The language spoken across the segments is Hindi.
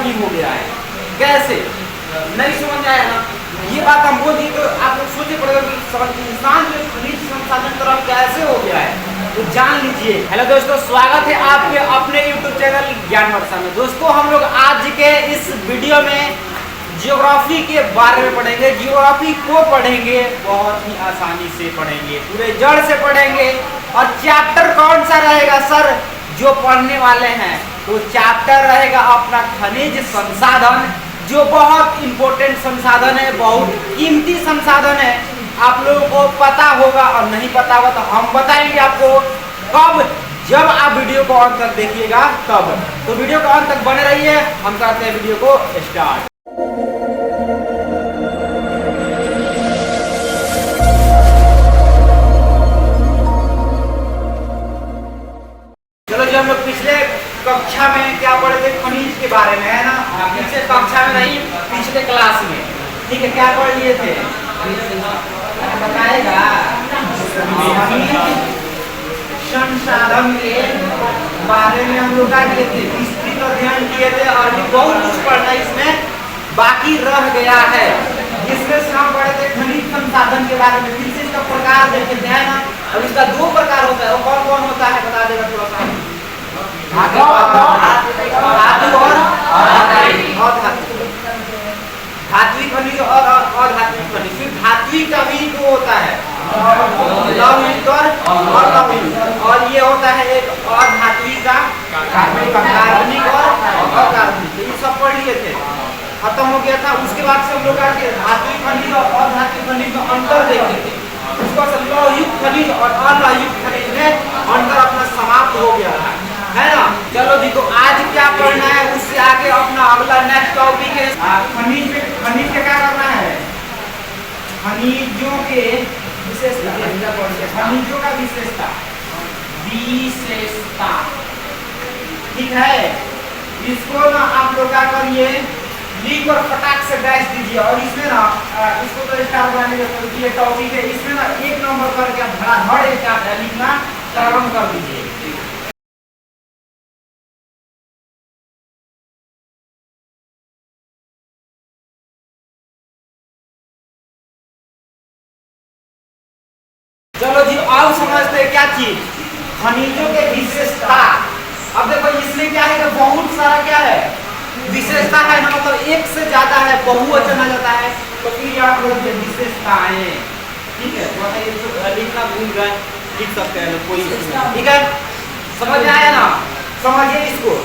ही हो गया है। कैसे नहीं समझ आया ना, ये बात हम बोल दिए तो आप लोग सोचे पड़ेगा कि इंसान जो खनिज संसाधन तरफ कैसे हो गया है, तो जान लीजिए। हेलो दोस्तों, स्वागत है आपके अपने YouTube चैनल ज्ञान वर्षा में। दोस्तों, हम लोग आज के इस वीडियो में ज्योग्राफी के बारे में पढ़ेंगे। ज्योग्राफी को पढ़ेंगे बहुत ही आसानी से पढ़ेंगे, पूरे जड़ से पढ़ेंगे। और चैप्टर कौन सा रहेगा सर जो पढ़ने वाले हैं, तो चैप्टर रहेगा अपना खनिज संसाधन, जो बहुत इंपॉर्टेंट संसाधन है, बहुत कीमती संसाधन है। आप लोगों को पता होगा और नहीं पता होगा तो हम बताएंगे आपको कब, जब आप वीडियो को अंत तक देखिएगा तब। तो वीडियो को अंत तक बने रहिए, हम करते हैं वीडियो को स्टार्ट। चलो जी, हम लोग पिछले कक्षा में क्या पढ़े थे, खनिज के बारे में, है ना। पिछले कक्षा में नहीं, पिछले क्लास में, ठीक है। क्या पढ़ लिए थे बताएगा, संसाधन के बारे में हम लोग क्या किए थे, विस्तृत अध्ययन किए थे। और भी बहुत कुछ पढ़ना इसमें बाकी रह गया है। जिसमें से हम पढ़े थे खनिज संसाधन के बारे में, फिर से इसका प्रकार देखे थे, है ना। और इसका दो प्रकार होता है, वो कौन कौन होता है बता देगा थोड़ा सा। धातु और अधातु, धात्विक खनिज और अधात्विक खनिज। फिर धात्विक का भी दो होता है, लवणिक और अलवणिक। और ये होता है एक अधात्विक का, कार्बनिक और अकार्बनिक। ये सब पढ़ लिए थे, खत्म हो गया था। उसके बाद से हम लोग धात्विक खनिज और अधात्विक खनिज में अंतर देखते थे। उसका लौहयुक्त खनिज और अलौहयुक्त खनिज में अंतर अपना समाप्त हो गया है ना। चलो जी, तो आज क्या पढ़ना है, उससे आगे अपना अगला नेक्स्ट टॉपिक है खनिज में। खनिज के क्या करना है, खनिजों के विशेषता, खनिजों का विशेषता, ठीक है। इसको ना आप लोग क्या करिए, लिख और फटाक से डैश दीजिए। और इसमें ना इसको तो स्टार बनाने का ये टॉपिक है, इसमें ना एक नंबर करके आप धड़ाधड़ स्टार्ट लिखना प्रारंभ कर दीजिए। चलो जी, आओ समझते हैं क्या चीज, खनिजों के विशेषता। अब देखो इसमें क्या है, बहुत सारा क्या है विशेषता है ना, मतलब एक से ज्यादा है, बहुवचन आ जाता है। तो फिर यहाँ पर विशेषताएं, ठीक है। तो ये लिखना भूल गए, लिख सकते हैं कोई, ठीक है। समझ में आया ना, समझिए इसको।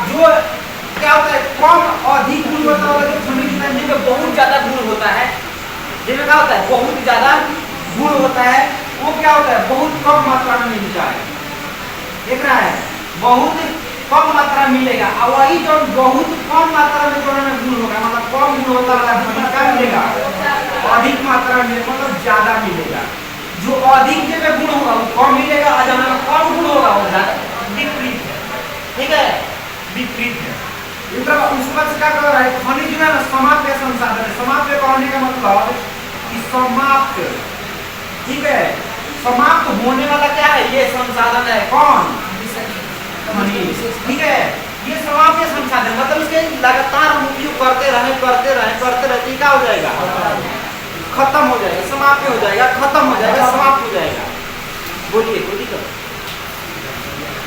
जो क्या होता है, कम अधिक गुण होता है, जो खनिज में जिनमें बहुत ज्यादा गुण होता है, जिनमें क्या होता है बहुत ज्यादा गुण होता है, वो क्या होता है बहुत कम मात्रा में मिलता है। देख रहा है, बहुत कम मात्रा में मिलेगा। और वही जो बहुत कम मात्रा में जो गुण होगा, मतलब कम गुण होता है क्या मिलेगा, अधिक मात्रा में मतलब ज्यादा मिलेगा। जो अधिक जगह गुण होगा वो कम मिलेगा, और जहाँ कम गुण होगा वो ज्यादा, विपरीत है, ठीक है, विपरीत है। उसके बाद क्या कर रहा है, खनिज जो है ना समाप्य संसाधन है। समाप्य कहने का मतलब कि समाप्त, ठीक है, समाप्त होने वाला क्या है, ये संसाधन है, कौन, खनिज, ठीक है। ये समाप्य संसाधन मतलब इसके लगातार उपयोग करते रहे क्या हो जाएगा, खत्म हो जाएगा, समाप्य हो जाएगा, खत्म हो जाएगा, समाप्त हो जाएगा। बोलिए बोलिए करो।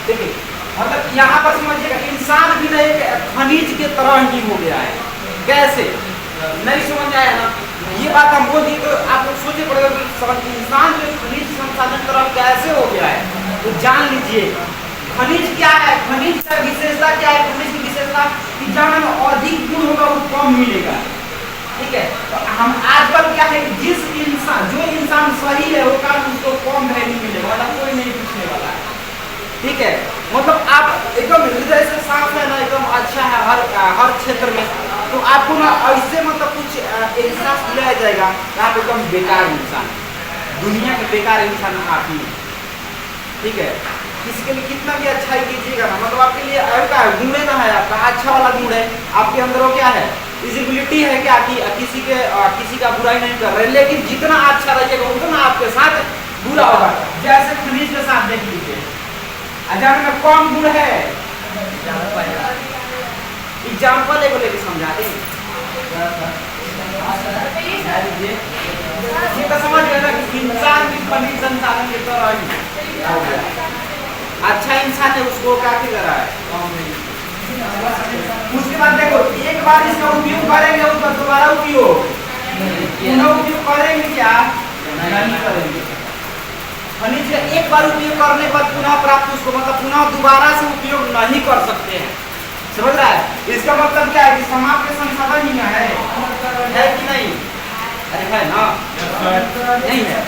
देखिए मतलब यहाँ पर समझिएगा, इंसान भी ना एक खनिज के तरह ही हो गया है। कैसे नहीं समझ आया ना, ये बात हम बोल दिए तो आप लोग सोचे पड़ेगा कि इंसान जो खनिज संसाधन तरफ कैसे हो गया है, तो जान लीजिए खनिज क्या है, खनिज का विशेषता क्या है। खनिज की विशेषता कि जहाँ अधिक गुण होगा वो कम मिलेगा, ठीक है। तो हम आजकल क्या है, जिस इंसान जो इंसान सही है वो काम उसको कम वैल्यू मिलेगा, मतलब कोई नहीं पूछने वाला है, ठीक है। मतलब आप एकदम हृदय से साफ है ना, एकदम अच्छा है हर क्षेत्र में, तो आपको ना ऐसे मतलब कुछ एहसास दिलाया जाएगा कि आप एकदम बेकार इंसान, दुनिया के बेकार इंसान आप ही, ठीक है। किसी के लिए कितना भी अच्छाई कीजिएगा ना, मतलब आपके लिए क्या गुण ना है, आपका अच्छा वाला गुण है, आपके अंदर वो क्या है, विजिबिलिटी है क्या कि किसी का बुराई नहीं कर रहे। लेकिन जितना अच्छा रहिएगा उतना आपके साथ बुरा होगा। जैसे खनिज के साथ देख लीजिए, अजान में कौन गुण है, एग्जाम्पल एगो लेके समझा दें। ये तो समझ गए ना कि इंसान भी खनिज संसाधन के तरह ही अच्छा इंसान है, उसको क्या करा है। उसके बाद देखो, एक बार इसका उपयोग करेंगे उसका दोबारा उपयोग पुनः उपयोग करेंगे क्या, नहीं करेंगे। खनिज एक बार उपयोग करने के बाद पुनः प्राप्त उसको मतलब पुनः दोबारा से उपयोग नहीं कर सकते हैं, समझ रहा है। इसका मतलब क्या है कि समाप्त संसाधन ही है कि नहीं, अरे है ना, नहीं है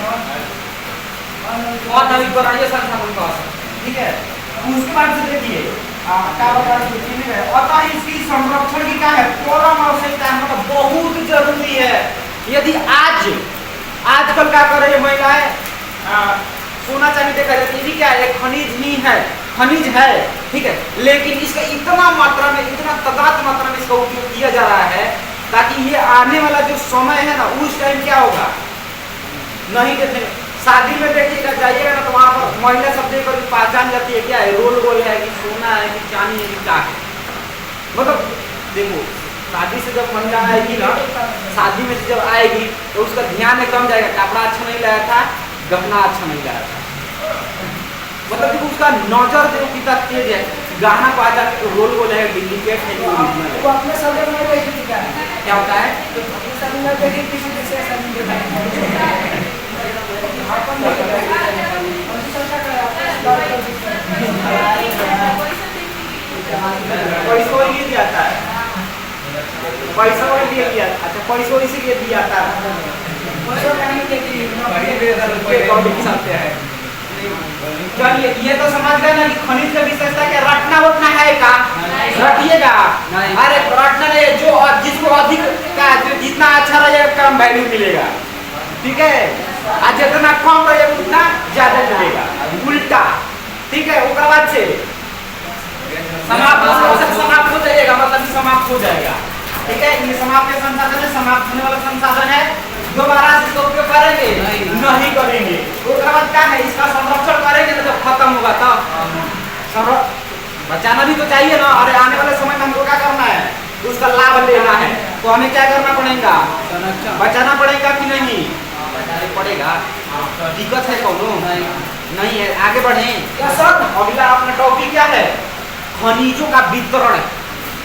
और नवीकरणीय संसाधन का असर, ठीक है। उसके बाद से देखिए अतः इसकी संरक्षण की क्या है, परम आवश्यकता है, मतलब बहुत जरूरी है। यदि आजकल क्या कर रही है महिलाएं, सोना चांदी देखा जाती है, क्या है, खनिज ही है, खनिज है, ठीक है, लेकिन इसका इतना मात्रा में, इतना तादाद मात्रा में इसका उपयोग किया जा रहा है ताकि ये आने वाला जो समय है ना, उस टाइम क्या होगा नहीं देखने। शादी में देखिएगा, जाइएगा ना तो वहाँ पर महिला सब देखकर पहचान जाती है क्या है, रोल गोल है कि सोना है कि चांदी है कि क्या है। मतलब देखो, शादी से जब महिला आएगी ना, शादी में से जब आएगी तो उसका ध्यान एकदम जाएगा, कपड़ा अच्छा नहीं लाया था, गहना अच्छा नहीं लाया था, मतलब देखो उसका नजर देखो कितना तेज है, गहना को आ जाके तो रोल गोल है, डुप्लीकेट है कि ओरिजिनल है। वो अपने शब्द में देखी क्या है, क्या होता है, अपने शब्द में देखी किसी दूसरे शब्द में देखा पैसा ये दिया था, पैसा वही दिया गया, अच्छा पैसा इसीलिए दिया था, चलिए ये तो समझ गए ना कि खनिज का विशेषता क्या, रटना उठना है का, रटिएगा, अरे रटना नहीं, जो जिसको अधिक का जितना अच्छा रहेगा कम वैल्यू मिलेगा, ठीक है, आज जितना कम रहेगा उतना ज्यादा मिलेगा, उल्टा, ठीक है। उसके बाद से समाप्त हो जाएगा, मतलब समाप्त हो जाएगा, ठीक है। ये समाप्त संसाधन है, समाप्त होने वाला संसाधन है, दोबारा इसका उपयोग करेंगे नहीं करेंगे। उसके बाद क्या है, इसका संरक्षण करेंगे ना, जब खत्म होगा तब बचाना भी तो चाहिए ना, अरे आने वाले समय में हमको क्या करना है, उसका लाभ लेना है, तो हमें क्या करना पड़ेगा, बचाना पड़ेगा कि नहीं, पड़ेगा। दिक्कत है कौन नहीं है, आगे बढ़े क्या सर। अगला अपना टॉपिक क्या है, खनिजों का वितरण,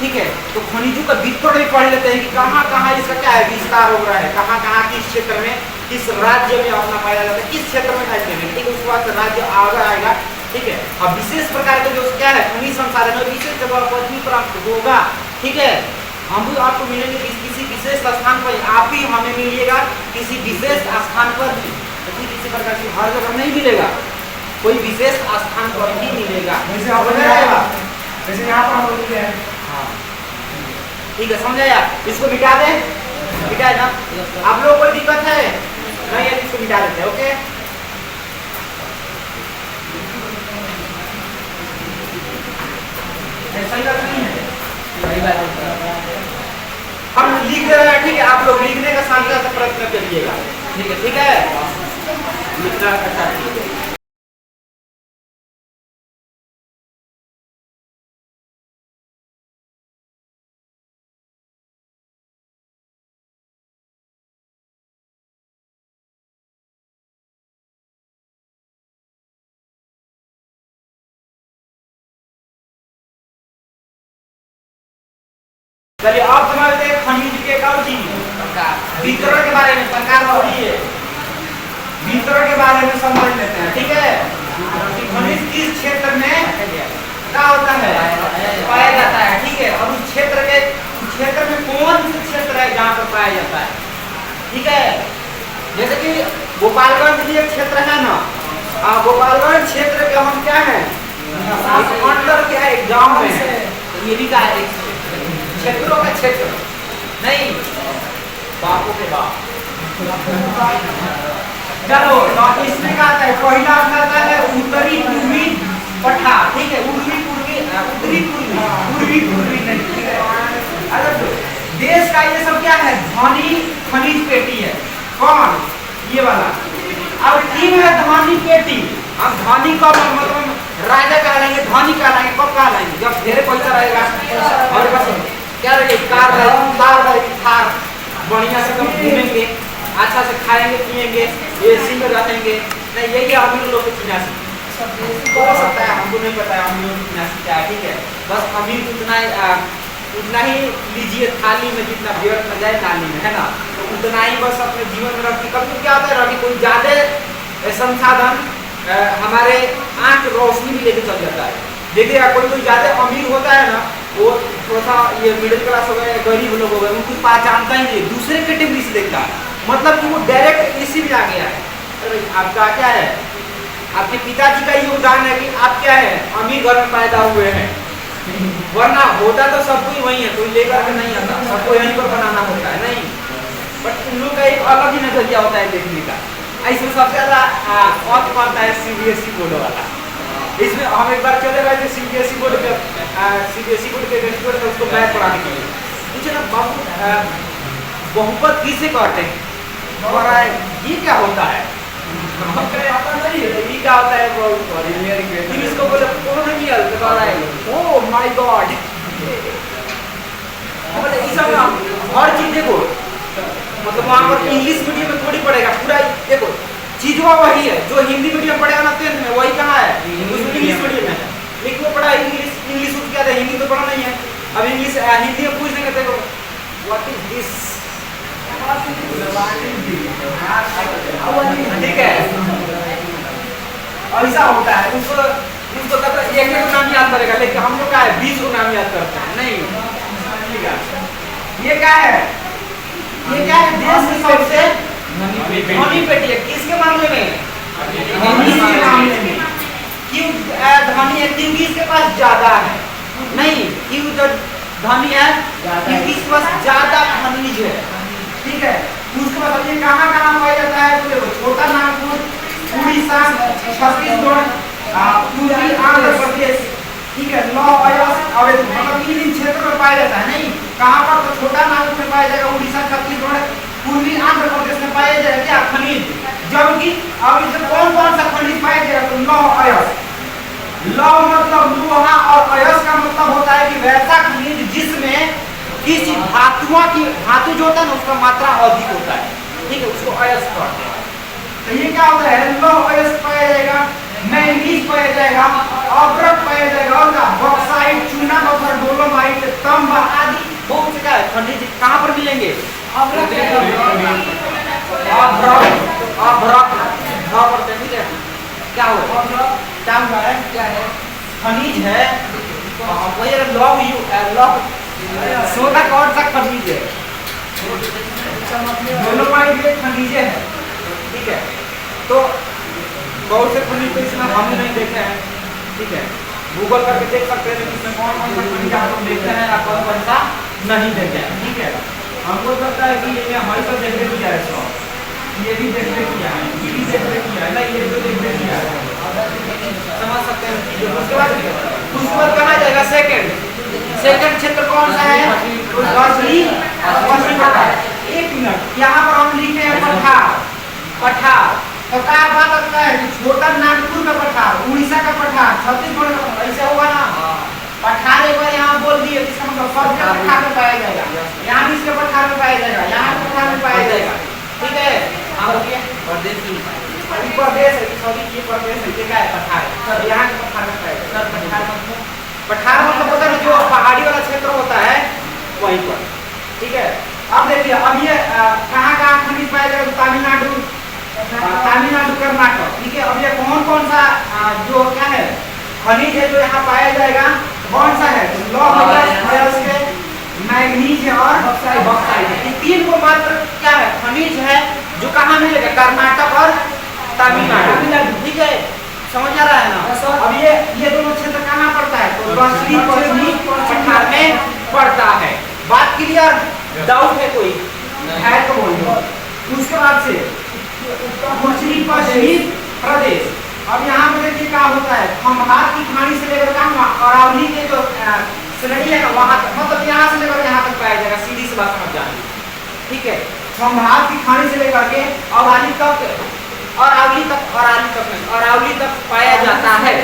ठीक है। तो खनिजों का वितरण भी पढ़ लेते हैं कि कहाँ कहाँ इसका क्या है विस्तार हो रहा है, कहाँ कहाँ किस क्षेत्र में, किस राज्य में अपना पाया जाता है, किस क्षेत्र में खाते हैं, ठीक है। उसके बाद राज्य आगे आएगा, ठीक है। अब विशेष प्रकार के जो क्या है खनिज संसाधन विशेष जगह पर ही प्राप्त होगा, ठीक है। हम भी आपको मिलेंगे किसी विशेष स्थान पर, आप ही हमें मिलिएगा किसी विशेष स्थान पर भी, किसी प्रकार की हर जगह नहीं मिलेगा, कोई विशेष स्थान पर ही मिलेगा, जैसे यहाँ पर हम लोग हैं, ठीक है, समझाया। इसको मिटा दे, मिटाए ना, आप लोग कोई दिक्कत है नहीं है, इसको मिटा देते हैं, ओके। सही बात नहीं है, सही बात है, हम लिख दे रहे हैं, ठीक है। आप लोग लिखने का साथ प्रयत्न करिएगा, ठीक है, ठीक है, लिखना अच्छा ठीक है। चलिए अब समझते हैं खनिज के और चीज वितरण के बारे में, प्रकार है वितरण के बारे में समझ लेते हैं, ठीक है। खनिज किस क्षेत्र में क्या होता है, पाया जाता है, ठीक है। और उस क्षेत्र में कौन से क्षेत्र है जहाँ पर पाया जाता है, ठीक है। जैसे कि गोपालगंज भी एक क्षेत्र है ना, गोपालगंज क्षेत्र के हम क्या है अंडर क्या है गाँव में है, ये भी क्या है क्षेत्रों का क्षेत्र नहीं, बापों के बाप। चलो इसमें क्या आता है, पहला आता है उत्तरी पूर्वी पट्टा, ठीक है, उत्तरी पूर्वी नहीं, ठीक है। अगर देश का ये सब क्या है धनी खनिज पेटी है, कौन ये वाला, और टीम है धनी पेटी। हम धनी का मतलब राजा कहलाएंगे, धनी कहलाएंगे, कब कहलाएंगे जब ढेर पैसा रहेगा, और बस क्या रहेगी, कार रहेगी थार, बढ़िया से कम घूमेंगे, अच्छा से खाएंगे पिएंगे, एसी में रहेंगे। नहीं यही अमीर लोग की फिनासी हो सकता है, हमको नहीं पता है अमीर की फिनासी क्या है, ठीक है। बस अमीर उतना ही लीजिए थाली में जितना व्यर्थ न जाए नाली में, है ना, तो उतना ही बस अपने जीवन में रखिए। कभी क्या होता है रखिए कोई ज़्यादा संसाधन हमारे आँख रोशनी भी लेके चल जाता है। देखिएगा कोई ज़्यादा अमीर होता है ना, वो थोड़ा सा ये मिडिल क्लास हो गए, गरीब लोग हो गए, उनको पहचानता ही नहीं, दूसरे कैटेगरी से देखता है, मतलब कि वो डायरेक्ट इसी में आ गया है। अरे आपका क्या है, आपके पिताजी का योगदान है कि आप क्या है अमीर घर में पैदा हुए हैं, वरना होता तो सब कोई वही है, कोई लेकर के नहीं आता, सबको यहीं पर बनाना होता है, नहीं। बट उन लोग का एक अलग ही नजरिया होता है देखने का। इसमें सबसे ज्यादा औत पड़ता है सीबीएसई बोर्ड वाला। इसमें हम एक बार चले गए थे सीबीएसई बोर्ड के गणित उसको मैथ पढ़ाने के लिए, पूछे ना बाबू बहुपद किसे कहते हैं, और ये क्या होता है, ये क्या होता है बहुपद, इसको बोले पोलिनोमियल तो कह रहा है ओह माय गॉड। मतलब इस सब हर चीज देखो, मतलब वहाँ पर इंग्लिश मीडियम में थोड़ी पढ़ेगा, पूरा देखो चीजवा वही है जो हिंदी मीडियम पढ़ेगा ना 10th में, वही कहाँ है इंग्लिश मीडियम में है, लेकिन वो पढ़ा इंग्लिश उसको क्या है, हिंदी तो पढ़ा नहीं है। अब इंग्लिश हिंदी में पूछ देंगे देखो व्हाट इज दिस, ठीक है, ऐसा होता है। उसको तब एक नाम याद करेगा, लेकिन हम लोग क्या है 20 को नाम याद करते हैं, नहीं। ये क्या है, ये क्या है, देश के सबसे धनी बेटी है, किसके मामले में, हिंदी के मामले में। क्यों धनी है, क्योंकि इसके पास ज्यादा है, नहीं क्यों जो धनी है क्योंकि इसके पास ज्यादा खनिज है, ठीक है। उसके बाद ये कहाँ पाया जाता है, तो देखो छोटा नागपुर, उड़ीसा, छत्तीसगढ़, पूर्वी आंध्र प्रदेश, ठीक है, नौ अयस्क अवैध, मतलब इन क्षेत्र में पाया जाता है, नहीं कहाँ पर, तो छोटा नागपुर में पाया जाएगा, उड़ीसा, छत्तीसगढ़, पूर्वी आंध्र प्रदेश में पाया जाएगा क्या खनिज। जबकि अब इसमें कौन कौन सा खनिज पाया जाएगा, तो लौह अयस्क, लौह मतलब लोहा और अयस्क का मतलब होता है कि वैसा खनिज जिसमें किसी धातु जो होता है ना उसका मात्रा अधिक होता है, ठीक है, उसको अयस्क कहते हैं। तो ये क्या होता है, लौह अयस्क पाया जाएगा, मैंगनीज पाया जाएगा, अभ्रक पाया जाएगा, और बॉक्साइट, चूना पत्थर, डोलोमाइट, तांबा आदि बहुत से क्या है खनिज कहाँ पर मिलेंगे, अभ्रक क्या हुआ, क्या है खनिज है, वही लौह सोना कौन सा खनिज है, डोलोमाइट एक खनिज है, ठीक है। तो बहुत से खनिज तो इसमें हम नहीं देखे हैं, ठीक है, गूगल करके देख सकते हैं इसमें कौन कौन सा खनिज आप लोग देखते हैं या कौन कौन सा नहीं देखे हैं, ठीक है। हमको लगता है कि ये हमारे साथ देखते किया है, सौ ये भी देखते किया है, ये भी देखते किया है ना, ये तो देखते किया है, समझ सकते हैं चीज़ों को। उसके बाद कहा जाएगा सेकंड क्षेत्र कौन सा है, पश्चिम घाट। एक मिनट यहाँ पर हम लिखे हैं पठार, तो क्या बात करता है, छोटा नागपुर का पठार, उड़ीसा का पठार, छत्तीसगढ़ का पठार, ऐसा होगा ना, पठार एक बार यहाँ बोल दिए, इसका मतलब सब के पठार में पाया जाएगा, यहाँ भी इसके पठार में पाया जाएगा, यहाँ के पठार में पाया जाएगा, ठीक है। प्रदेश है क्या है पठार, यहाँ के पठार में पाया जाएगा। पठार मतलब होता है जो पहाड़ी वाला क्षेत्र होता है वहीं पर, ठीक है। अब देखिए अब ये कहाँ खनिज पाया जाएगा, तमिलनाडु, कर्नाटक, ठीक है। अब ये कौन सा जो क्या है खनिज है जो यहाँ पाया जाएगा, कौन सा है, लौह अयस्क, मैंगनीज है और बॉक्साइट, ये तीन को मात्र क्या है खनिज है जो कहाँ मिलेगा, कर्नाटक और तमिलनाडु, ठीक है, समझ आ रहा है ना। अब ये दोनों क्षेत्र कहाँ पड़ता है, तो पश्चिमी पठार में पड़ता है। बात क्लियर, डाउट है कोई है तो बोलिए। उसके बाद से पश्चिमी प्रदेश, अब यहाँ पे देखिए क्या होता है, खंभात की खाड़ी से लेकर अरावली के जो श्रेणी है वहाँ तक, मतलब यहाँ से लेकर यहाँ तक पाया जाएगा, सीधी सी बात समझ जाएंगे, ठीक है। खंभात की खाड़ी से लेकर के अरावली तक पाया जाता है,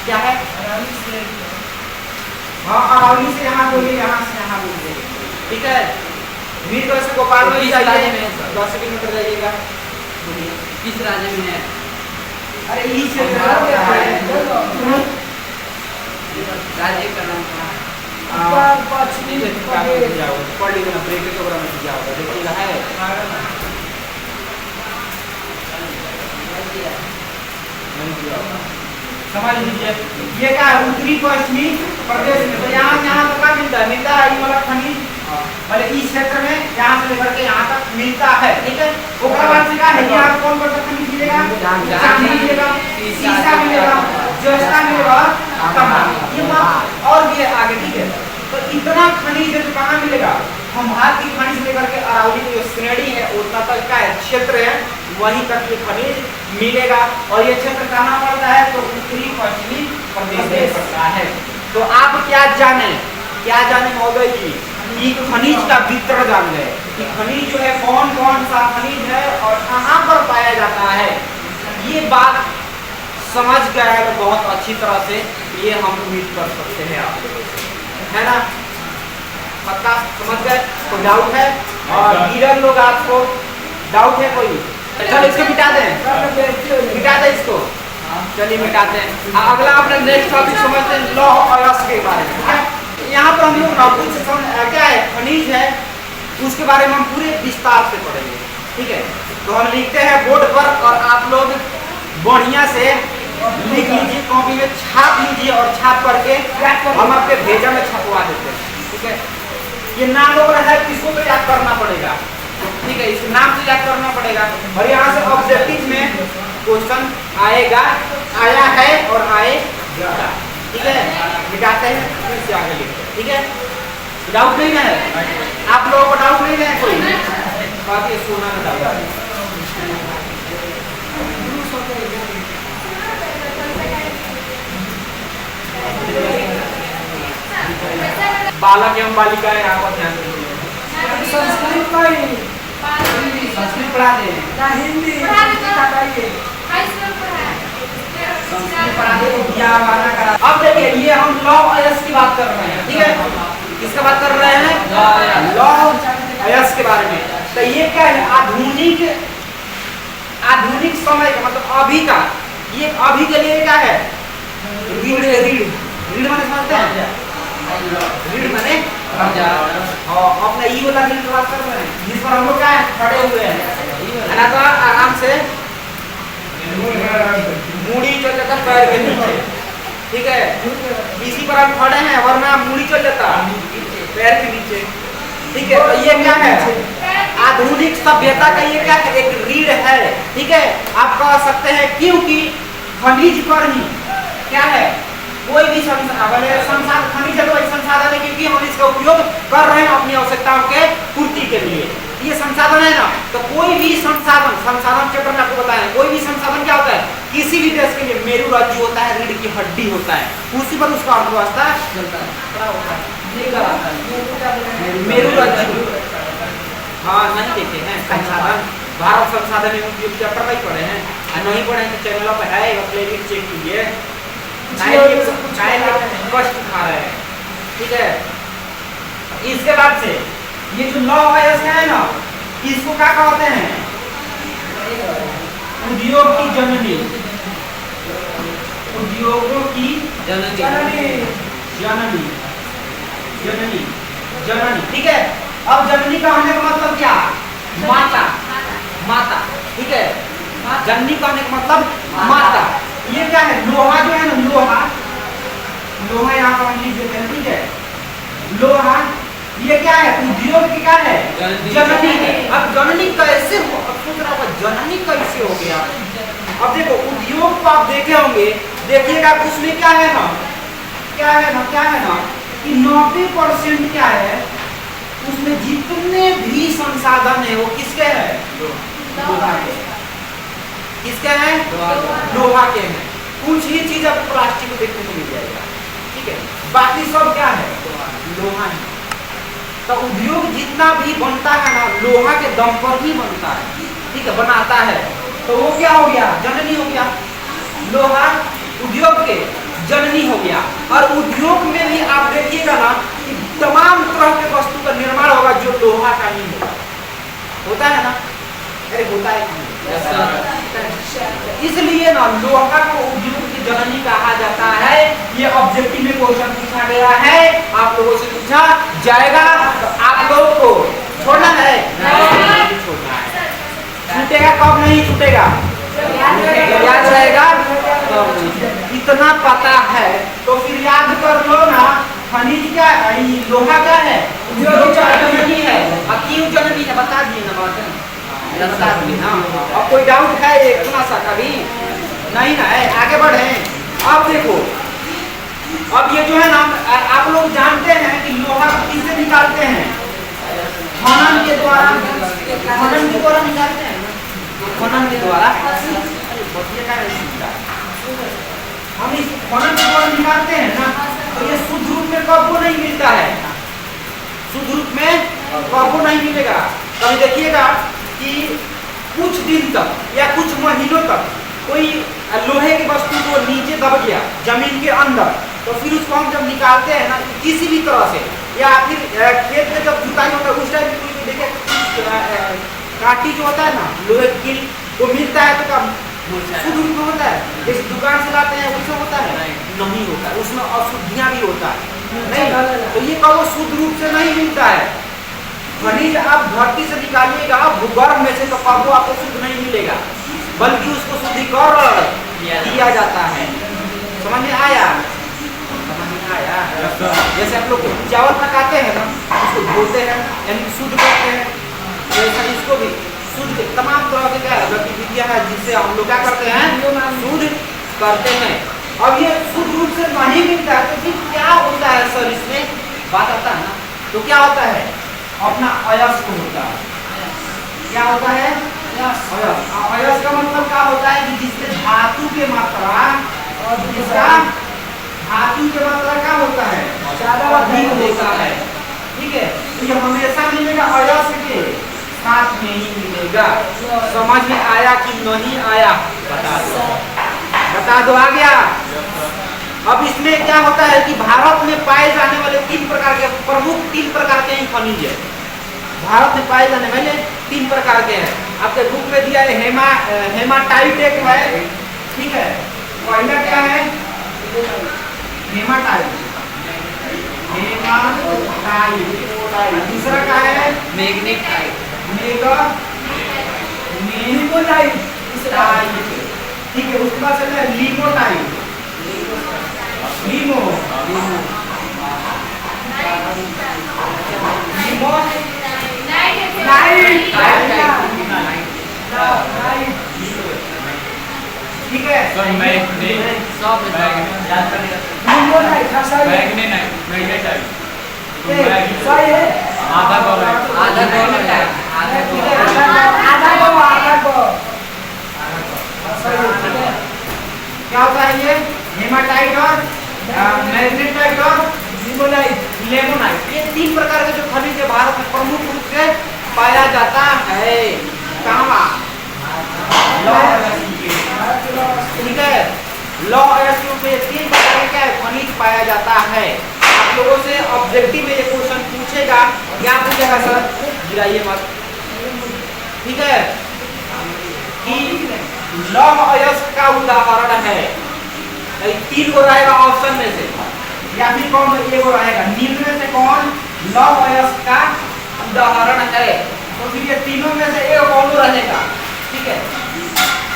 क्या है, हाँ अरावली से यहाँ बोलिए, यहाँ से यहाँ हाँ बोलिए। ठीक है। मीर वैसे गोपाल में किस जाइए, राज्य में है सर? 10 किलोमीटर जाइएगा। किस राज्य में है? अरे ये क्षेत्र भारत क्या का है? राज्य का नाम क्या है? उत्तर पश्चिमी प्रदेश। पढ़ लीजिए ना, ब्रेक के प्रोग्राम में क्या होगा देखिएगा है। नहीं दिया होगा। समझ लीजिए ये क्या है, उत्तरी पश्चिमी प्रदेश में। तो यहाँ तो क्या मिलता है, ये वाला खनिज मतलब इस क्षेत्र में यहाँ से लेकर के यहाँ तक मिलता है। ठीक है। उसके बाद से क्या है, यहाँ कौन कौन सा खनिज मिलेगा? चांदी मिलेगा, सीसा मिलेगा, जस्ता मिलेगा, तांबा, ये बात और भी है आगे। ठीक है। तो इतना खनिज है तो कहाँ मिलेगा? हम भारत की खनिज लेकर के अरावली की जो श्रेणी है उतना तक का क्षेत्र है, वहीं तक ये खनिज मिलेगा। और ये क्षेत्र कहाँ पड़ता है? तो उत्तरी पश्चिमी प्रदेश में पड़ता है। तो आप क्या जाने महोदय जी, कि खनिज का वितरण जान गए कि खनिज जो है कौन कौन सा खनिज है और कहाँ पर पाया जाता है। ये बात समझ गए तो बहुत अच्छी तरह से ये हम उम्मीद कर सकते हैं आप लोगों से, है ना? पक्का समझ गए? कोई डाउट है? और गिरल लोग आपको डाउट है कोई? चलो इसको मिटा दें, मिटा दें इसको। चलिए मिटाते हैं। अगला अपने नेक्स्ट टॉपिक समझते हैं, लॉ ऑफ के बारे में। ठीक है। यहाँ पर हम लोग कुछ क्या है, खनिज है, उसके बारे में हम पूरे विस्तार से पढ़ेंगे। ठीक है। तो हम लिखते हैं बोर्ड पर और आप लोग बढ़िया से लिख लीजिए, कॉपी में छाप लीजिए और छाप करके हम आपके भेजा में छपवा देते हैं। ठीक है। ये नाम वगैरह है, किसको तो याद करना पड़ेगा। ठीक है। इस नाम से याद करना पड़ेगा। और यहाँ से ऑब्जेक्टिव में क्वेश्चन आएगा, आया है और आएगा। ठीक है। मिटाते हैं फिर से आगे लिखते हैं। ठीक है। डाउट नहीं है आप लोगों को? डाउट नहीं है कोई? बाकी सुना ना डाउट। बालक एवं बालिकाएं यहाँ पर ध्यान दीजिए। संस्कृत का ही संस्कृत पढ़ाते हैं, ना हिंदी बताइए। संस्कृत पढ़ाते हैं, ज्ञावाना करा। अब देखिए ये हम लॉ ऑफ की बात कर रहे हैं। ठीक है। किसका बात कर रहे हैं? लॉ ऑफ के बारे में। तो ये क्या है, आधुनिक समय का मतलब अभी का, ये अभी के लिए क्या है? रीढ़ माने समझते हैं? रीढ़ माने अपना ई वाला रीढ़ बात कर रहे हैं, जिस पर हम लोग क्या है खड़े हुए हैं ना, तो आराम से मूड़ी चल जाता पैर के नीचे। ठीक है। इसी पर हम खड़े हैं, वरना मूड़ी चल जाता पैर के नीचे। ठीक है। तो ये क्या है, आधुनिक सभ्यता का ये क्या है, एक रीढ़ है। ठीक है। आप कह सकते हैं क्योंकि खनिज पर ही क्या है, कोई भी संसाधन खनिज है, तो संसाधन है क्योंकि हम इसका उपयोग कर रहे हैं अपनी आवश्यकताओं के पूर्ति के लिए। ये संसाधन है ना, तो कोई भी संसाधन क्षेत्र में आपको बताएं, कोई भी संसाधन क्या होता है, किसी भी देश के लिए मेरू रज्जु होता है, रीढ़ की हड्डी होता है, उसी पर उसका अर्थव्यवस्था चलता है। मेरू रज्जु, हाँ नहीं देखे हैं संसाधन, भारत संसाधन एवं चैप्टर नहीं पढ़े हैं, नहीं पढ़े तो चैनल पर है, प्लेलिस्ट चेक कीजिए। कष्ट खा रहे हैं। ठीक है। इसके बाद से ये जो लॉ है ना, इसको क्या कहते हैं? उद्योग की जननी, उद्योगों की जननी। ठीक है। अब जननी का होने का मतलब क्या? माता। ठीक है। जननी का होने का मतलब माता। ये क्या है, लोहा जो है ना, लोहा यहाँ पर हम लिख देते हैं। ठीक है। लोहा ये क्या है, उद्योग की क्या है, जननी है। अब जननी कैसे हो, अब सोच रहा होगा जननी कैसे हो गया। अब देखो उद्योग को आप देखे होंगे, देखिएगा उसमें क्या है ना कि 90% क्या है, उसमें जितने भी संसाधन है वो किसके है? लोहा के। किसके हैं? लोहा के हैं। कुछ ही चीज अब प्लास्टिक को देखने को मिल जाएगा। ठीक है। बाकी सब क्या है? लोहा है। तो उद्योग जितना भी बनता है ना, लोहा के दम पर ही बनता है। ठीक है। बनाता है, तो वो क्या हो गया? जननी हो गया। लोहा उद्योग के जननी हो गया। और उद्योग में भी आप देखिएगा ना कि तमाम तरह के इसलिए ना लोहा को उद्योग की जननी कहा जाता है। ये ऑब्जेक्टिव में क्वेश्चन पूछा गया है, आप लोगों से पूछा जाएगा, तो आप लोगों को छोड़ना है नहीं छोड़ना है। छूटेगा कब नहीं छूटेगा, याद रहेगा तो इतना पता है तो फिर याद कर लो ना। खनिज क्या है, लोहा क्या है, उद्योग जननी है। अब क्यों जननी है बता दिए ना बात बता दिए ना। अब कोई डाउट है इतना सा कभी नहीं ना है, आगे बढ़े। अब देखो अब ये जो है ना आप लोग जानते हैं कि लोहा किससे निकालते हैं, खनन के द्वारा, खनन के द्वारा निकालते हैं, खनन के द्वारा। हम इस खनन के द्वारा निकालते हैं ना, तो ये शुद्ध रूप में कब नहीं मिलता है, शुद्ध रूप में कब नहीं मिलेगा। कभी देखिएगा कि कुछ दिन तक या कुछ महीनों तक कोई लोहे की वस्तु को नीचे दब गया जमीन के अंदर, तो फिर उसको हम जब निकालते हैं ना किसी भी तरह से, या फिर खेत में जब जुताई होता है उस टाइम देखिए काटी जो होता है ना लोहे की वो मिलता है तो कब शुद्ध रूप में होता है, जैसे दुकान से लाते हैं उसमें होता है नहीं होता है, उसमें अशुद्धियां भी होता है नहीं, तो ये कब शुद्ध रूप से नहीं मिलता है। खनिज आप धरती से निकालिएगा भूगर्भ में से तो कब आपको शुद्ध नहीं मिलेगा, बल्कि उसको शुद्धिकरण किया जाता है। समझ में आया, समझ में आया। जैसे आप लोग चावल पकाते हैं ना उसको धोते हैं यानी शुद्ध करते हैं, जैसा इसको भी शुद्ध तमाम तरह के क्या गतिविधियां है जिससे हम लोग क्या करते हैं शुद्ध करते हैं। अब ये शुद्ध रूप से नहीं मिलता है तो फिर क्या होता है सर, इसमें बात आता है ना, तो क्या होता है अपना अयस्क होता है। क्या होता है अयस्क। अयस्क का मतलब क्या होता है कि जिससे धातु की मात्रा और दूसरा धातु की मात्रा क्या होता है ज्यादा अधिक होता है, ठीक है। तो ये हमेशा मिलेगा अयस्क के साथ में ही मिलेगा। समझ में आया कि नहीं आया बता दो आ गया। अब इसमें क्या होता है कि भारत में पाए जाने वाले प्रमुख तीन प्रकार के खनिज है। भारत में पाए जाने वाले 3 प्रकार के हैं। आपके बुक में दिया है हेमाटाइट एक है, ठीक है। पहला क्या है हेमाटाइट, दूसरा क्या है मैग्नेटाइट, ठीक है। उसके बाद चलता है लिमोटाइट, लिमो ठीक है। सही है, आधा गवर्नमेंट क्या होता है ये हेमाटाइट और मैग्नेटाइट और लेमोनाइट, ये 3 प्रकार के जो खनिज है भारत में प्रमुख रूप से पाया जाता है। कहाँ ठीक है, लौ अयस्कों में 3 प्रकार के क्या खनिज पाया जाता है। आप लोगों से ऑब्जेक्टिव में ये क्वेश्चन पूछेगा, क्या पूछेगा सर, गिराइए मत, ठीक है, कि लौह अयस्क का उदाहरण है। 3 को रहेगा ऑप्शन में से, या फिर कौन एक रहेगा निम्न में से कौन लौह अयस्क का उदाहरण है। तो फिर ये तीनों में से एक कौन रहेगा, ठीक है,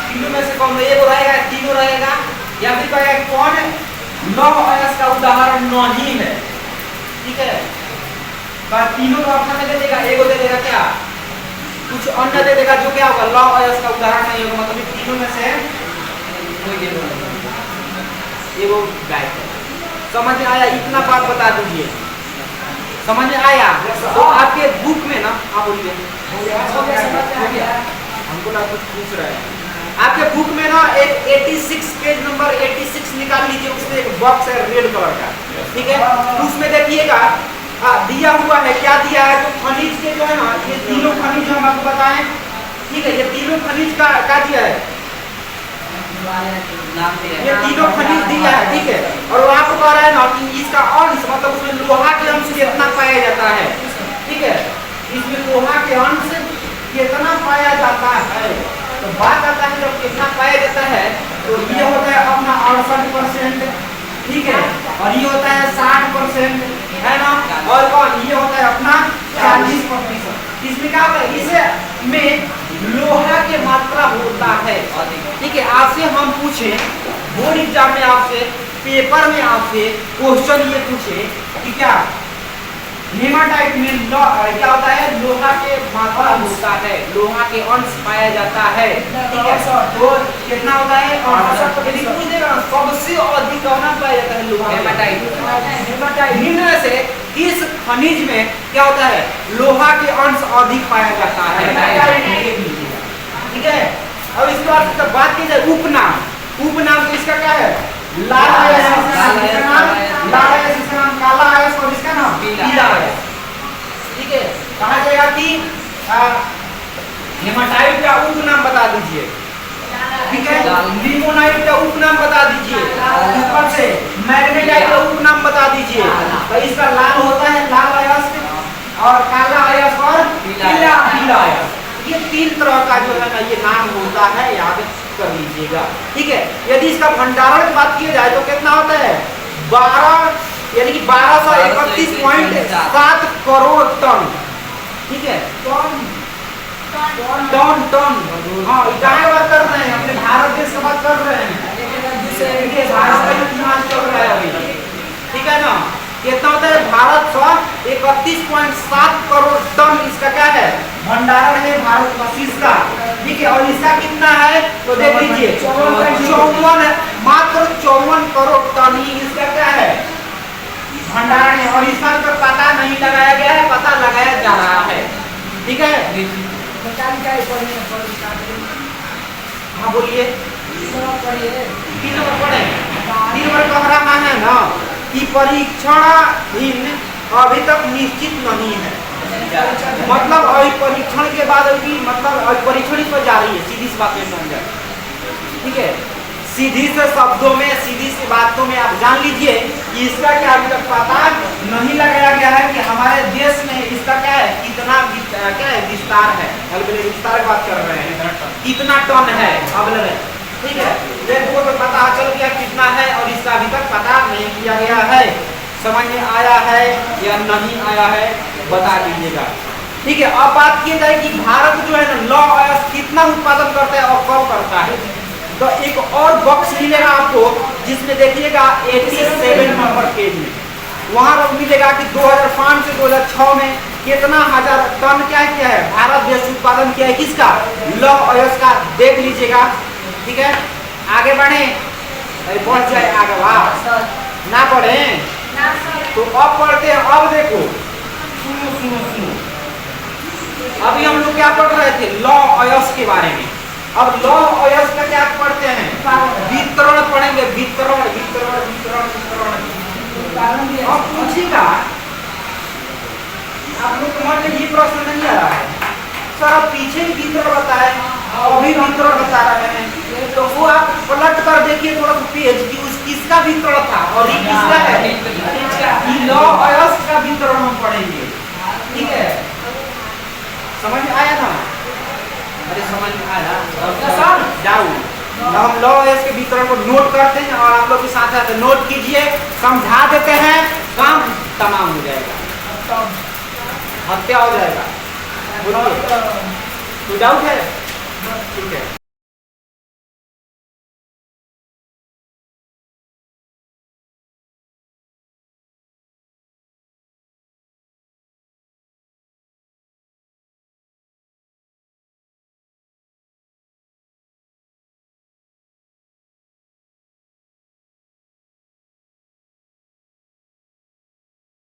तीनों में से कौन एक रहेगा, तीनों रहेगा, या फिर कहेगा कौन लौह अयस्क का उदाहरण नहीं है, ठीक है। बस तीनों का ऑप्शन में दे देगा, एक दे देगा क्या कुछ अन्य दे देगा, जो क्या होगा लौह अयस्क का उदाहरण नहीं होगा, मतलब तीनों में से एगो गायब है। समझ में आया, इतना बात बता दीजिए, समझ में आया। तो आपके बुक में ना आप बोलिए हमको ना कुछ पूछ रहे हैं, आपके बुक में ना एक 86 पेज नंबर 86 निकाल लीजिए, उसमें एक बॉक्स है रेड कलर का, ठीक है। उसमें देखिएगा दिया हुआ है, क्या दिया है, तो खनिज के जो है ना ये तीनों खनिज हम आपको बताएं, ठीक है। ये तीनों खनिज का क्या दिया है, ये तीनों खनिज दिया है, ठीक है। और वो आपको कह रहा है ना कि इसका अंश मतलब उसमें लोहा के अंश कितना पाया जाता है, ठीक है, इसमें लोहा के अंश कितना पाया जाता है। तो बात आता है जब कितना पाया जाता है, तो तो ये होता है अपना 68%, ठीक है, और ये होता है 60%, है ना, और कौन ये होता है अपना 40%। इसमें क्या होता है, इसे में लोहा की मात्रा होता है, ठीक है। आपसे हम पूछे बोर्ड एग्जाम में, आपसे पेपर में आपसे क्वेश्चन ये पूछे कि क्या हेमाटाइट में क्या होता है, लोहा के मात्रा होता है, लोहा के अंश पाया जाता है, ठीक है। तो कितना होता है, 68। यदि पूछ देगा सबसे अधिक कौन पाया जाता है, लोहा। हेमाटाइट निम्न में से किस खनिज में क्या होता है, लोहा के अंश अधिक पाया जाता है, ठीक है। अब इसके बाद बात की जाए उपनाम, उपनाम तो इसका क्या है, लाल आयस, लाल आयस, इसका नाम काला आयस, और इसका नाम पीला आयस, ठीक है। कहा जाएगा कि हेमाटाइट का उपनाम बता दीजिए, ठीक है। लिमोनाइट का उपनाम बता दीजिए, ऊपर से मैग्नेटाइट का उपनाम बता दीजिए। तो इसका लाल होता है लाल आयस, और काला आयस, और पीला आयस। ये तीन तरह का जो है ना ये नाम होता है, याद कर लीजिएगा, ठीक है। यदि इसका भंडारण की बात की जाए तो कितना होता है, 12 यानी कि 1231.7 करोड़ टन, ठीक है। टन टन, हाँ इकाई बात कर रहे हैं, अपने भारत देश की बात कर रहे हैं, भारत का इतिहास चल रहा है अभी, ठीक है ना। कितना होता है, भारत 131.7 करोड़ टन इसका क्या है, भंडारण है भारत वर्षीज का, ठीक है। और इसका कितना है तो देख लीजिए 54, मात्र 54 करोड़ टन ही इसका क्या है, भंडारण है। और इसका तो पता नहीं लगाया गया है, पता लगाया जा रहा है, ठीक है। हाँ बोलिए, तीन नंबर पढ़े, 3 नंबर कह रहा है ना कि परीक्षणाधीन अभी तक निश्चित नहीं है, मतलब अभी परीक्षण के बाद अभी मतलब अभी परीक्षण पर जा रही है, सीधी सी बात में समझा, ठीक है। सीधी से शब्दों में, सीधी सी बातों में आप जान लीजिए कि इसका क्या अभी तक पता नहीं लगाया गया है कि हमारे देश में इसका क्या है, कितना क्या है विस्तार है, विस्तार की बात कर रहे हैं, कितना टन है अवेलेबल, ठीक है। देखो तो पता चल गया कितना है, और इसका अभी तक पता नहीं किया गया है, समझ में आया है या नहीं आया है बता दीजिएगा, ठीक है। अब बात की जाए कि भारत जो है ना लौह अयस्क कितना उत्पादन करता है और कब करता है, तो एक और बॉक्स मिलेगा आपको जिसमें देखिएगा 87 नंबर पेज में, वहां पर मिलेगा कि 2005 से 2006 में कितना हजार टन क्या किया है भारत देश उत्पादन किया है, किसका, लौह अयस्क का, देख लीजिएगा, ठीक है। आगे बढ़े, बढ़ जाए आगे, वाह ना पढ़े तो अब पढ़ते हैं। अब देखो सुनो सुनो सुनो, अभी हम लोग क्या पढ़ रहे थे, लौह अयस्क के बारे में। अब लौह अयस्क का क्या पढ़ते हैं, वितरण पढ़ेंगे, वितरण वितरण वितरण वितरण। अब पूछेगा आप लोग को मन में ये प्रश्न नहीं आ रहा है, सर आप पीछे भी वितरण बताए, अभी वितरण बता रहे हैं, तो वो आप पलट कर देखिए थोड़ा सा पेज कि उस किसका वितरण था और ये किसका है, लौह अयस्क का वितरण हम पढ़ेंगे, ठीक है। समझ में आया ना, अरे समझ में आया सर, जाओ हम लौह अयस्क के वितरण को नोट करते हैं और आप लोग के साथ साथ नोट कीजिए, समझा देते हैं, काम तमाम हो जाएगा, हत्या हो जाएगा, बोलिए तो डाउट है, ठीक है।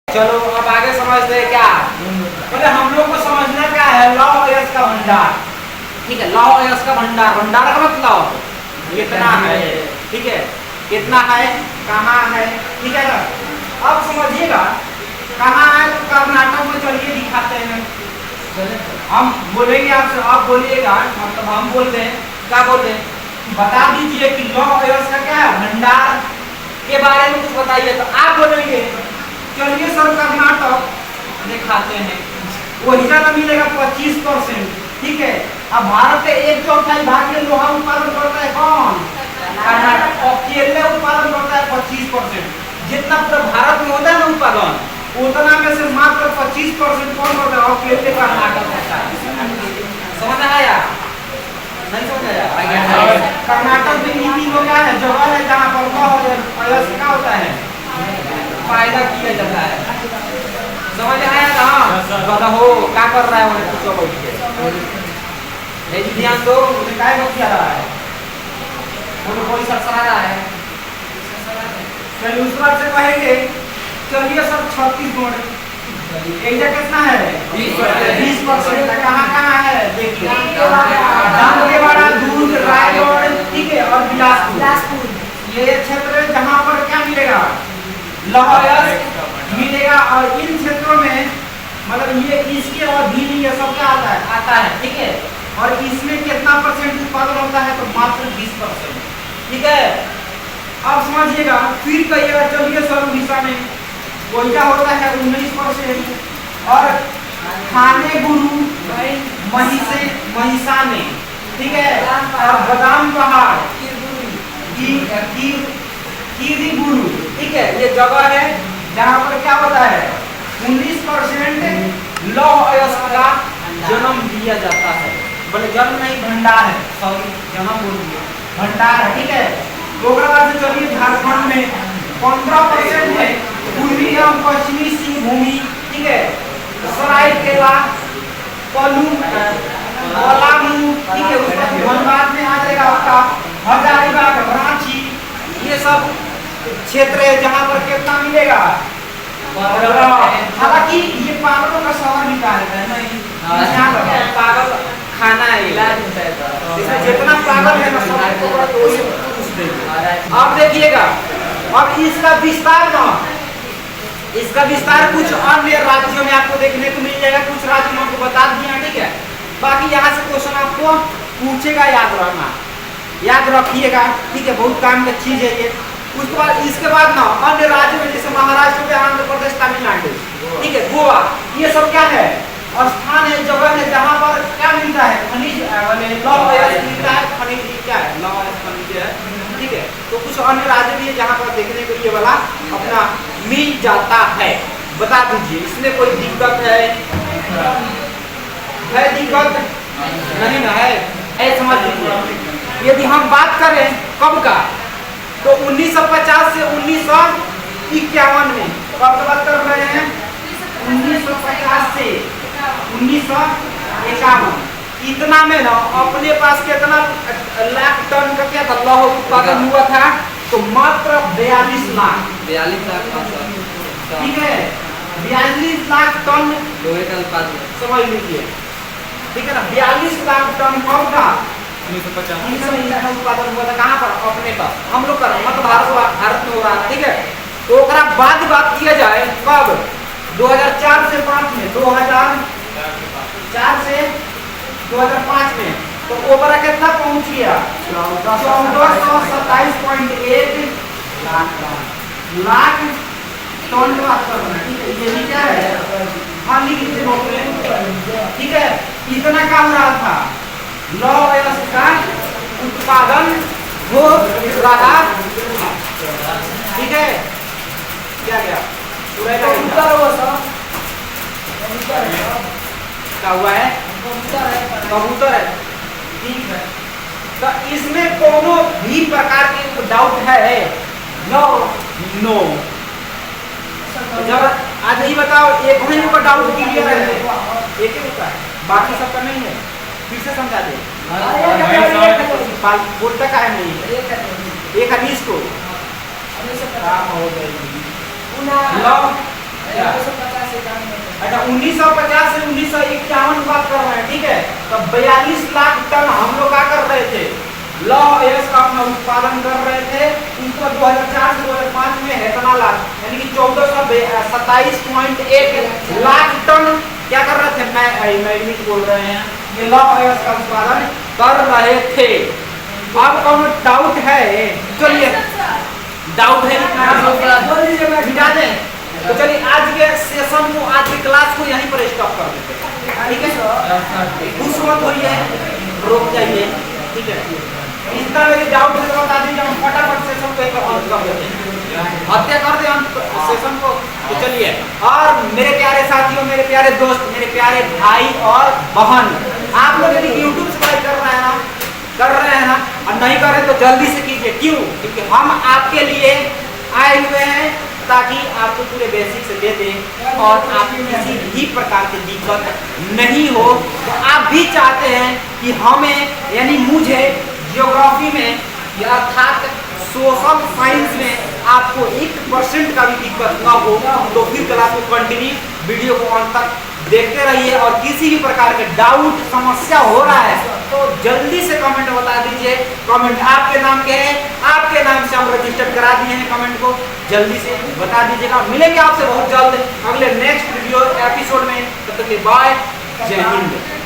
चलो अब आगे समझते हैं क्या, बोले हम लोग को समझना क्या है, लौह अयस्क का भंडार, ठीक है। लौह अयस्क का भंडार, भंडार का मतलब कितना है, ठीक है, कितना है, कहाँ है, ठीक है ना। अब समझिएगा कहाँ है, तो कर्नाटक में चलिए दिखाते हैं, हम बोलेंगे आपसे, आप बोलिएगा, मतलब हम बोल रहे हैं, क्या बोल रहे हैं, बता दीजिए कि लौह अयस्क का क्या है, भंडार के बारे में कुछ बताइए, तो आप बोलेंगे चलिए सर कर्नाटक दिखाते हैं, वही ना मिलेगा 25%, ठीक है। अब भारत के 1/4 भाग में लोहा उत्पादन करता है कौन, कर्नाटक अकेले उत्पादन करता है 25%। जितना पूरा भारत में होता है ना उत्पादन, उतना में से मात्र 25% कौन करता है? अकेले कर्नाटक होता है। समझ आया? नहीं समझ आया? कर्नाटक में इन तीनों क्या है, जगह है जहाँ पर अयस्क का होता है, फायदा किया जाता है। समझ आया ना? बता हो क्या कर रहा है वो, पूछो बैठ के। ये ध्यान दो, मुझे काय बता क्या रहा है, वो कोई सरसरा रहा है। चलिए उस बात से कहेंगे, चलिए सर 36 गुण एरिया कितना है? 20%। कहाँ कहाँ है देखिए, दंतेवाड़ा, दूध, रायगढ़, ठीक है, और बिलासपुर। ये क्षेत्र है जहाँ पर क्या मिलेगा? लौह अयस्क मिलेगा। और इन क्षेत्रों में मतलब ये इसके अधीन ये सब क्या आता है, ठीक है। और इसमें कितना परसेंट उत्पादन होता है? तो मात्र 20%, ठीक है। अब समझिएगा, फिर कहिएगा चलिए सर उड़ीसा में वही क्या होता है 19%। और खाने गुरु महिसा में, ठीक है, और बादाम पहाड़ कीरी गुरु, ठीक है, ये जगह है जहाँ पर क्या होता है 19% लौह अयस्क का जन्म दिया जाता है। बोले जन्म नहीं, भंडार है, सॉरी जन्म बोल दिया, भंडार है, ठीक है। तो चलिए झारखंड में 15% है पूर्वी एवं पश्चिमी सिंहभूमि, ठीक है, सरायकेला, पलामू, ठीक है, उसका धनबाद में आ जाएगा आपका हजारीबाग, रांची, ये सब क्षेत्र है जहाँ पर कितना मिलेगा। हालांकि ये पागलों का शहर निकालता है, नहीं पागल खाना है, इसमें जितना पागल है ना सब। अब देखिएगा, अब इसका विस्तार कुछ अन्य राज्यों में आपको देखने को मिल जाएगा। कुछ राज्य में आपको बता दिया, ठीक है। बाकी यहाँ से क्वेश्चन आपको पूछेगा, याद रखिएगा, ठीक है, बहुत काम की चीज है ये। उसके बाद इसके बाद ना अन्य राज्यों में जैसे महाराष्ट्र, आंध्र प्रदेश, तमिलनाडु, ठीक है, गोवा, ये सब क्या है? और स्थान है, जगह है जहाँ पर क्या मिलता है? खनिज, लौह अयस्क मिलता है, खनिज क्या है? लौह अयस्क खनिज है, ठीक है। तो कुछ अन्य राज्य भी है जहाँ पर देखने को ये वाला अपना मिल जाता है। बता दीजिए, इसमें कोई दिक्कत है? दिक्कत नहीं ना है, समझ लीजिए। यदि हम बात करें कब का, तो 1950 से 1951 में, कब बात कर रहे हैं? 1950 से 1951, इतना में ना अपने पास कितना लाख टन का क्या था लौह उत्पादन हुआ था? तो मात्र 42 लाख, ठीक है, 42 लाख टन लोहे का उत्पादन, समझ लीजिए, ठीक है ना। 42 लाख टन कब था? 1950 उत्पादन हुआ था। कहाँ पर? अपने पास, हम लोग कर मतलब भारत में हो रहा था, ठीक है। तो बाद बात किया जाए कब? 2004 से 5 में, 2004 से 2005 में, तो ओवरा कितना पहुंच गया? 1427.1 लाख टन की बात कर रहे हैं, ठीक है। ये भी क्या है? हाँ लिख लीजिए नोट में, ठीक है। इतना क्या हो रहा था? लौह अयस्क का उत्पादन हो रहा, ठीक है। क्या क्या हुआ है? कबूतर है, ठीक है। तो इसमें कोनो भी प्रकार के डाउट है? नो। जब आज ही बताओ, एक ही का डाउट क्लियर है, एक ही का, बाकी सबका नहीं है। फिर से समझा दे, बोलता का है नहीं, एक हदीस को काम हो गई। अच्छा 1950 से 1951 बात कर रहे हैं, ठीक है। तो 42 लाख टन हम लोग क्या कर रहे थे? लौह अयस्क का अपना उत्पादन कर रहे थे। उसको 2004 से 2005 में इतना लाख, यानी कि 1427.1 लाख टन क्या कर रहे थे? मैं बोल रहे हैं, ये लौह अयस्क का उत्पादन कर रहे थे। अब कौन डाउट है? चलिए डाउट है, मिटा दें। तो चलिए आज के सेशन को, आज की क्लास को यहीं पर स्टॉप कर देते हैं, ठीक है। खुश मत होइए, रुक जाइए, ठीक है। इतना मेरी डाउट है तो बता दीजिए, हम फटाफट सेशन को एक अंत कर देते हैं, हत्या कर दें अंत सेशन को। तो चलिए, और मेरे प्यारे साथियों, मेरे प्यारे दोस्त, मेरे प्यारे भाई और बहन, आप लोग यदि यूट्यूब सब्सक्राइब कर रहे हैं ना, और नहीं कर रहे तो जल्दी से कीजिए। क्यों? क्योंकि हम आपके लिए आए हुए हैं ताकि आपको पूरे बेसिक से दे दें और आपको किसी भी प्रकार की दिक्कत नहीं हो। तो आप भी चाहते हैं कि हमें, यानी मुझे ज्योग्राफी में या अर्थात सोशल साइंस में आपको 1% का भी दिक्कत ना हो, तो फिर क्लास को कंटिन्यू वीडियो को अंत तक देखते रहिए। और किसी भी प्रकार के डाउट, समस्या हो रहा है तो जल्दी से कमेंट बता दीजिए। कमेंट आपके नाम के हैं, आपके नाम से हम रजिस्टर करा दिए हैं, कमेंट को जल्दी से बता दीजिएगा। मिलेंगे आपसे बहुत जल्द अगले नेक्स्ट वीडियो एपिसोड में, तब तक के बाय, जय हिंद।